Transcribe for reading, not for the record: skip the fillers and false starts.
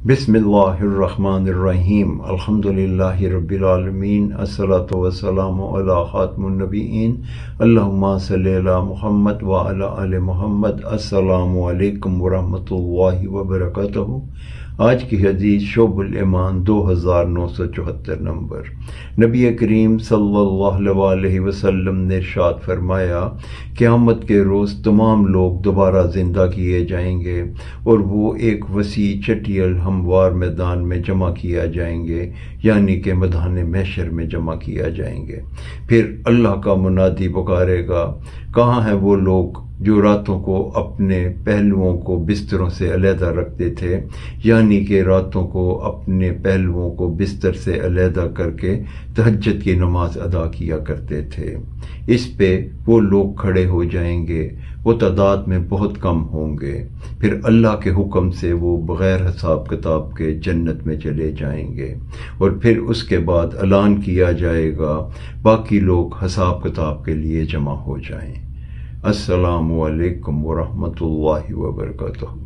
बिस्मिल्लाहिर्रहमानिर्रहीम अल्हम्दुलिल्लाहि रब्बिल आलमीन अस्सलातु वस्सलामु अला खातिमुन नबिय्यीन अल्लाहुम्मा सल्लि अला मुहम्मद व अला आलि मुहम्मद। अस्सलामु अलैकुम व रहमतुल्लाहि व बरकातहू। आज की हदीस शोबुल ईमान 2974 नंबर। नबी करीम सल्लल्लाहु अलैहि वसल्लम ने इरशाद फरमाया, क़यामत के रोज़ तमाम लोग दोबारा ज़िंदा किए जाएंगे और वो एक वसी चटियल हमवार मैदान में जमा किया जाएंगे, यानी कि मैदान महशर में जमा किया जाएंगे। फिर अल्लाह का मुनादी पुकारेगा, कहाँ हैं वो लोग जो रातों को अपने पहलुओं को बिस्तरों से अलहदा रखते थे, यानी कि रातों को अपने पहलुओं को बिस्तर से अलहदा करके तहज्जुद की नमाज अदा किया करते थे। इस पे वो लोग खड़े हो जाएंगे, वो तादाद में बहुत कम होंगे। फिर अल्लाह के हुक्म से वो बग़ैर हिसाब किताब के जन्नत में चले जाएंगे और फिर उसके बाद ऐलान किया जाएगा, बाकी लोग हिसाब किताब के लिए जमा हो जाएं। अस्सलामु अलैकुम व रहमतुल्लाहि व बरकातहू।